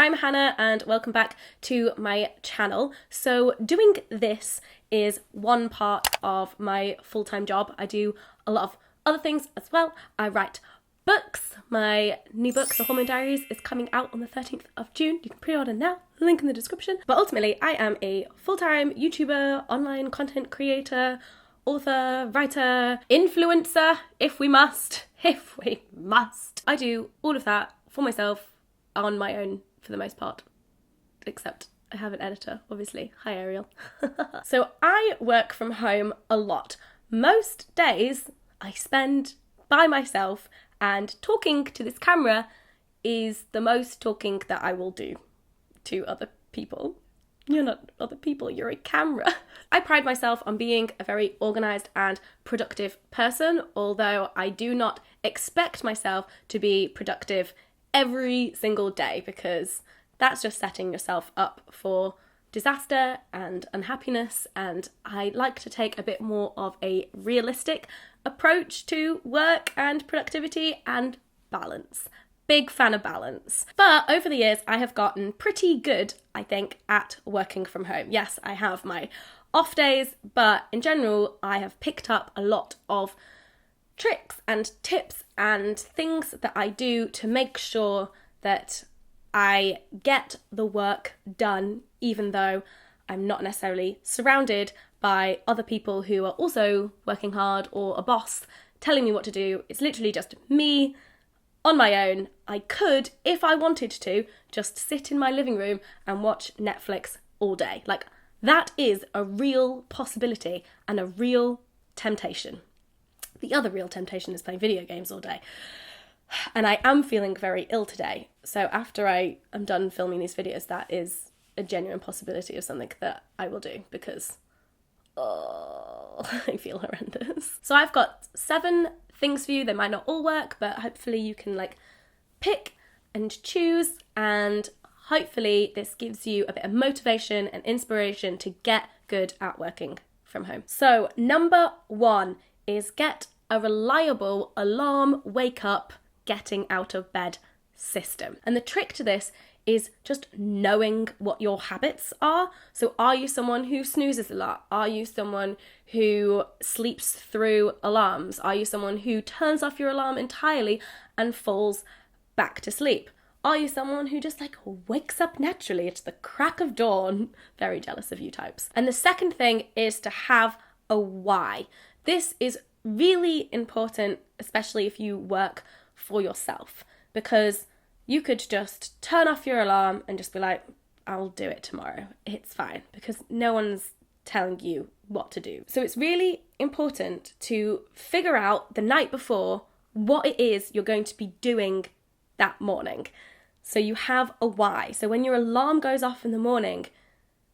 I'm Hannah and welcome back to my channel. So doing this is one part of my full-time job. I do a lot of other things as well. I write books. My new book, The Hormone Diaries, is coming out on the 13th of June. You can pre-order now, link in the description. But ultimately, I am a full-time YouTuber, online content creator, author, writer, influencer, if we must. I do all of that for myself on my own for the most part, except I have an editor, obviously. Hi, Ariel. So I work from home a lot. Most days I spend by myself, and talking to this camera is the most talking that I will do to other people. You're not other people, you're a camera. I pride myself on being a very organised and productive person, although I do not expect myself to be productive every single day, because that's just setting yourself up for disaster and unhappiness, and I like to take a bit more of a realistic approach to work and productivity and balance. Big fan of balance. But over the years, I have gotten pretty good, I think, at working from home. Yes, I have my off days, but in general, I have picked up a lot of tricks and tips and things that I do to make sure that I get the work done, even though I'm not necessarily surrounded by other people who are also working hard or a boss telling me what to do. It's literally just me on my own. I could, if I wanted to, just sit in my living room and watch Netflix all day. Like, that is a real possibility and a real temptation. The other real temptation is playing video games all day. And I am feeling very ill today. So after I am done filming these videos, that is a genuine possibility of something that I will do, because I feel horrendous. So I've got 7 things for you. They might not all work, but hopefully you can pick and choose, and hopefully this gives you a bit of motivation and inspiration to get good at working from home. So number 1 is get a reliable alarm, wake up, getting out of bed system. And the trick to this is just knowing what your habits are. So are you someone who snoozes a lot? Are you someone who sleeps through alarms? Are you someone who turns off your alarm entirely and falls back to sleep? Are you someone who just wakes up naturally at the crack of dawn? Very jealous of you types. And the second thing is to have a why. This is really important, especially if you work for yourself, because you could just turn off your alarm and just be like, I'll do it tomorrow. It's fine, because no one's telling you what to do. So it's really important to figure out the night before what it is you're going to be doing that morning. So you have a why. So when your alarm goes off in the morning,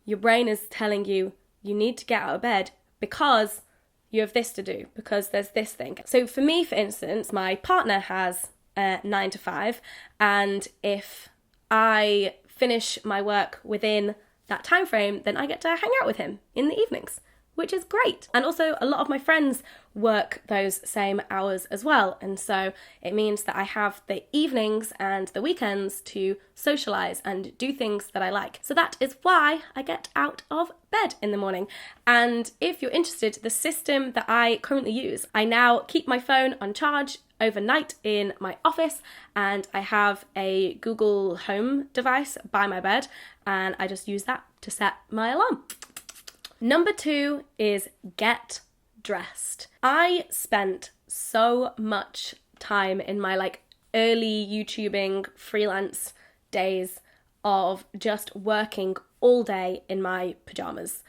your brain is telling you you need to get out of bed because you have this to do, because there's this thing. So for me, for instance, my partner has 9 to 5, and if I finish my work within that time frame, then I get to hang out with him in the evenings, which is great. And also a lot of my friends work those same hours as well, and so it means that I have the evenings and the weekends to socialise and do things that I like. So that is why I get out of bed in the morning. And if you're interested, the system that I currently use, I now keep my phone on charge overnight in my office, and I have a Google Home device by my bed, and I just use that to set my alarm. Number 2 is get dressed. I spent so much time in my early YouTubing freelance days of just working all day in my pajamas,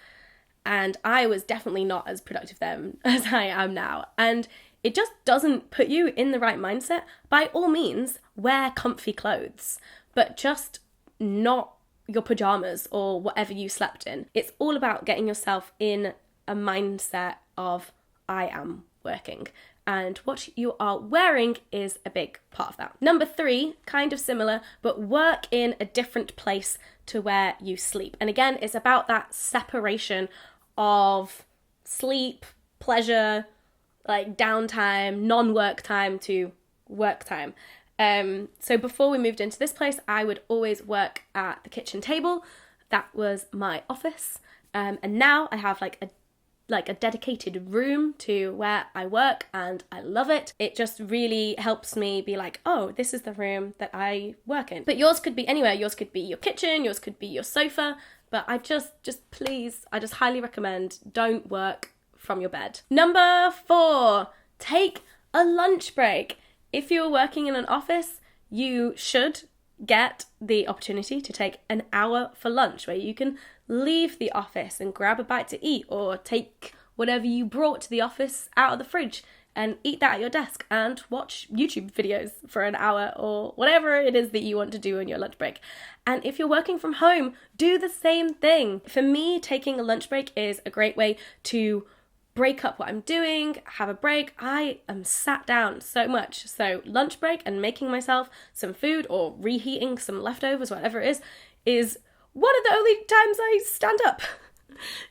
and I was definitely not as productive then as I am now, and it just doesn't put you in the right mindset. By all means, wear comfy clothes, but just not your pajamas or whatever you slept in. It's all about getting yourself in a mindset of I am working, and what you are wearing is a big part of that. Number 3, kind of similar, but work in a different place to where you sleep. And again, it's about that separation of sleep, pleasure, downtime, non-work time to work time. So before we moved into this place, I would always work at the kitchen table. That was my office. And now I have like a dedicated room to where I work, and I love it. It just really helps me be like, oh, this is the room that I work in. But yours could be anywhere. Yours could be your kitchen, yours could be your sofa. But I just please, I just highly recommend, don't work from your bed. Number 4, take a lunch break. If you're working in an office, you should get the opportunity to take an hour for lunch, where you can leave the office and grab a bite to eat, or take whatever you brought to the office out of the fridge and eat that at your desk and watch YouTube videos for an hour, or whatever it is that you want to do on your lunch break. And if you're working from home, do the same thing. For me, taking a lunch break is a great way to break up what I'm doing, have a break. I am sat down so much. So lunch break and making myself some food or reheating some leftovers, whatever it is one of the only times I stand up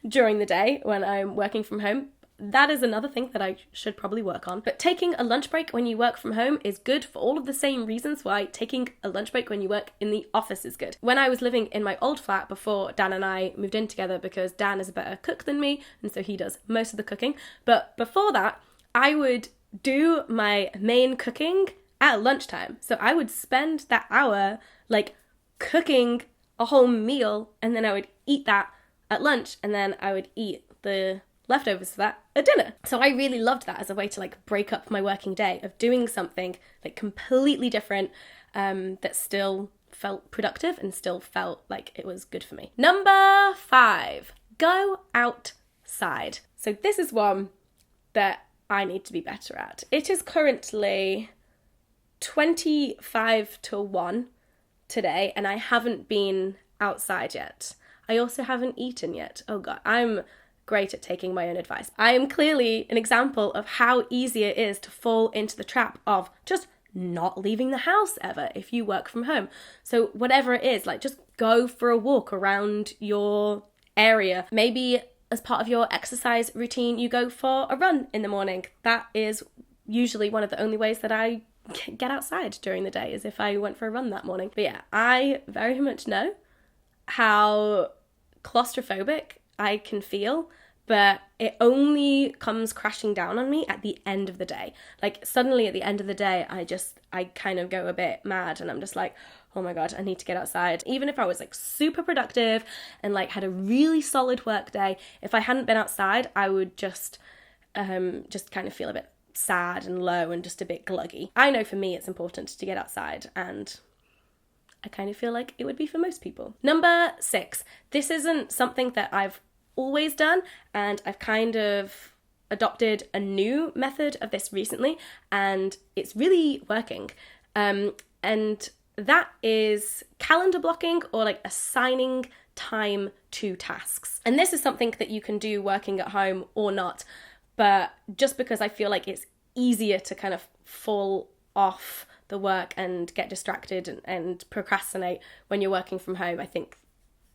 during the day when I'm working from home. That is another thing that I should probably work on. But taking a lunch break when you work from home is good for all of the same reasons why taking a lunch break when you work in the office is good. When I was living in my old flat before Dan and I moved in together, because Dan is a better cook than me, and so he does most of the cooking. But before that, I would do my main cooking at lunchtime. So I would spend that hour like cooking a whole meal, and then I would eat that at lunch, and then I would eat the leftovers for that at dinner. So I really loved that as a way to like break up my working day, of doing something like completely different that still felt productive and still felt like it was good for me. Number 5, go outside. So this is one that I need to be better at. It is currently 25-1 today, and I haven't been outside yet. I also haven't eaten yet. Oh God, I'm great at taking my own advice. I am clearly an example of how easy it is to fall into the trap of just not leaving the house ever if you work from home. So whatever it is, like just go for a walk around your area. Maybe as part of your exercise routine, you go for a run in the morning. That is usually one of the only ways that I get outside during the day, is if I went for a run that morning. But yeah, I very much know how claustrophobic I can feel, but it only comes crashing down on me at the end of the day. Like suddenly at the end of the day, I kind of go a bit mad, and I'm just like, oh my God, I need to get outside. Even if I was like super productive and like had a really solid work day, if I hadn't been outside, I would just kind of feel a bit sad and low and just a bit gluggy. I know for me it's important to get outside, and I kind of feel like it would be for most people. Number 6, this isn't something that I've always done, and I've kind of adopted a new method of this recently, and it's really working. And that is calendar blocking, or like assigning time to tasks. And this is something that you can do working at home or not, but just because I feel like it's easier to kind of fall off the work and get distracted and procrastinate when you're working from home, I think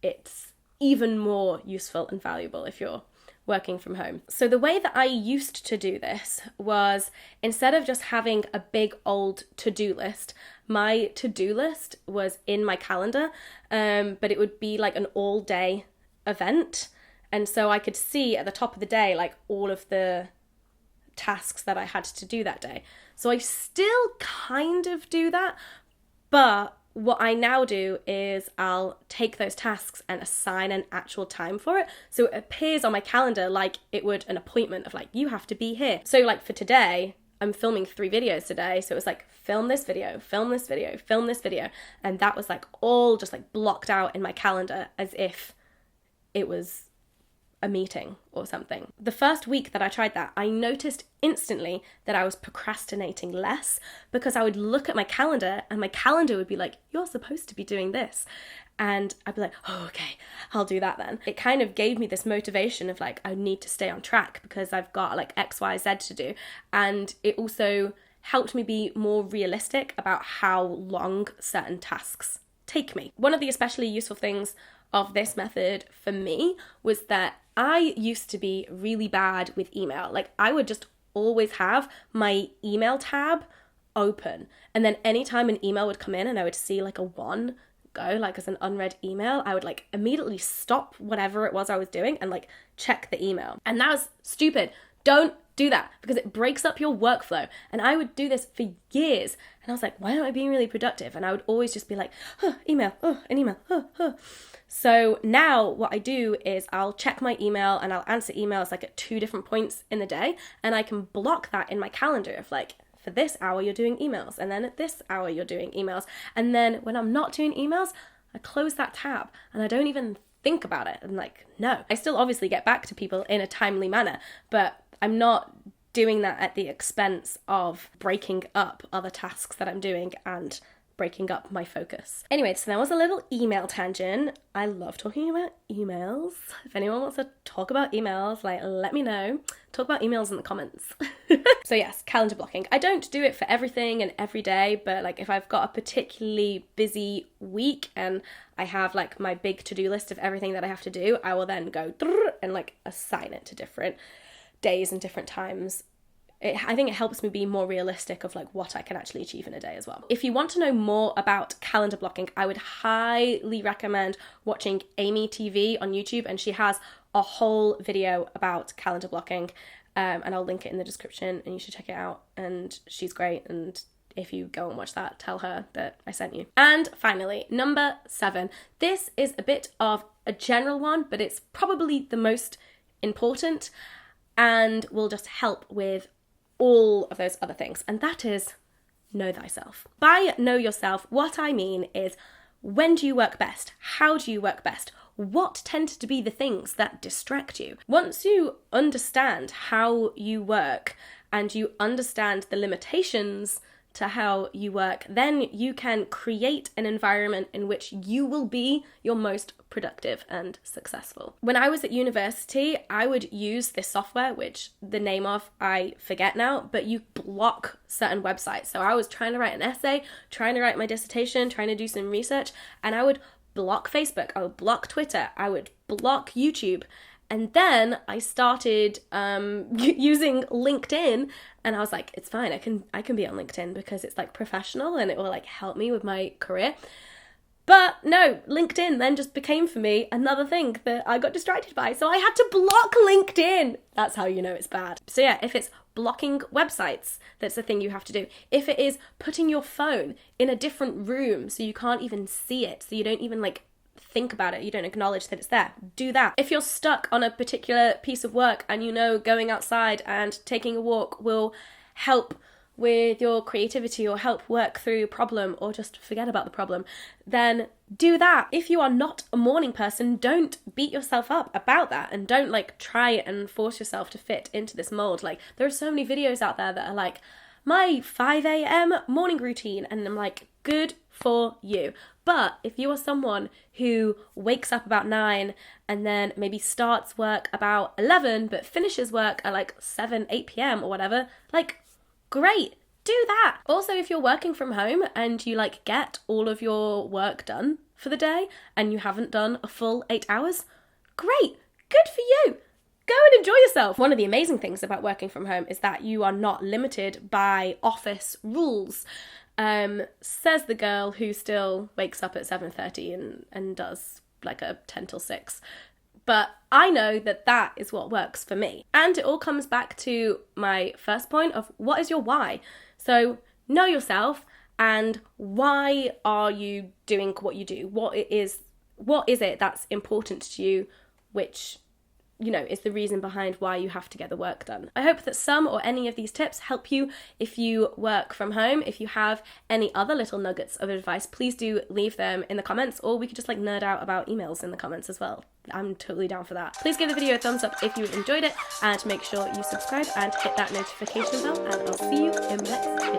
it's even more useful and valuable if you're working from home. So the way that I used to do this was, instead of just having a big old to-do list, my to-do list was in my calendar, but it would be like an all-day event. And so I could see at the top of the day, like all of the tasks that I had to do that day. So I still kind of do that, but what I now do is I'll take those tasks and assign an actual time for it. So it appears on my calendar like it would an appointment of like, you have to be here. So like for today, I'm filming 3 videos today. So it was like, film this video, film this video, film this video. And that was like all just like blocked out in my calendar as if it was a meeting or something. The first week that I tried that, I noticed instantly that I was procrastinating less, because I would look at my calendar and my calendar would be like, you're supposed to be doing this. And I'd be like, oh, okay, I'll do that then. It kind of gave me this motivation of like, I need to stay on track because I've got like X, Y, Z to do. And it also helped me be more realistic about how long certain tasks take me. One of the especially useful things of this method for me was that I used to be really bad with email. Like I would just always have my email tab open. And then anytime an email would come in and I would see like a 1 go, like as an unread email, I would like immediately stop whatever it was I was doing and like check the email. And that was stupid. Don't do that, because it breaks up your workflow. And I would do this for years. And I was like, why am I being really productive? And I would always just be like, email, an email, So now what I do is I'll check my email and I'll answer emails like at 2 different points in the day. And I can block that in my calendar of like, for this hour you're doing emails, and then at this hour you're doing emails. And then when I'm not doing emails, I close that tab and I don't even think about it. I'm like, no. I still obviously get back to people in a timely manner, but I'm not doing that at the expense of breaking up other tasks that I'm doing and breaking up my focus. Anyway, so that was a little email tangent. I love talking about emails. If anyone wants to talk about emails, like, let me know. Talk about emails in the comments. So yes, calendar blocking. I don't do it for everything and every day, but like if I've got a particularly busy week and I have like my big to-do list of everything that I have to do, I will then go and like assign it to different days and different times. I think it helps me be more realistic of like what I can actually achieve in a day as well. If you want to know more about calendar blocking, I would highly recommend watching Amy TV on YouTube, and she has a whole video about calendar blocking, and I'll link it in the description and you should check it out, and she's great. And if you go and watch that, tell her that I sent you. And finally, number 7. This is a bit of a general one, but it's probably the most important and will just help with all of those other things, and that is know thyself. By know yourself, what I mean is, when do you work best? How do you work best? What tend to be the things that distract you? Once you understand how you work and you understand the limitations to how you work, then you can create an environment in which you will be your most productive and successful. When I was at university, I would use this software, which the name of I forget now, but you block certain websites. So I was trying to write an essay, trying to write my dissertation, trying to do some research, and I would block Facebook, I would block Twitter, I would block YouTube. And then I started using LinkedIn, and I was like, it's fine, I can be on LinkedIn because it's like professional and it will like help me with my career. But no, LinkedIn then just became for me another thing that I got distracted by. So I had to block LinkedIn. That's how you know it's bad. So yeah, if it's blocking websites, that's the thing you have to do. If it is putting your phone in a different room so you can't even see it, so you don't even like think about it, you don't acknowledge that it's there, do that. If you're stuck on a particular piece of work and you know going outside and taking a walk will help with your creativity or help work through a problem or just forget about the problem, then do that. If you are not a morning person, don't beat yourself up about that, and don't like try and force yourself to fit into this mold. Like, there are so many videos out there that are like, my 5 a.m. morning routine, and I'm like, good for you. But if you are someone who wakes up about 9 and then maybe starts work about 11 but finishes work at like 7, 8 p.m. or whatever, like, great, do that. Also, if you're working from home and you like get all of your work done for the day and you haven't done a full 8 hours, great, good for you. Go and enjoy yourself. One of the amazing things about working from home is that you are not limited by office rules. Says the girl who still wakes up at 7:30 and does like a 10 till 6. But I know that that is what works for me. And it all comes back to my first point of what is your why? So know yourself, and why are you doing what you do? What is it that's important to you, which, you know, is the reason behind why you have to get the work done. I hope that some or any of these tips help you if you work from home. If you have any other little nuggets of advice, please do leave them in the comments, or we could just like nerd out about emails in the comments as well. I'm totally down for that. Please give the video a thumbs up if you enjoyed it, and make sure you subscribe and hit that notification bell, and I'll see you in the next video.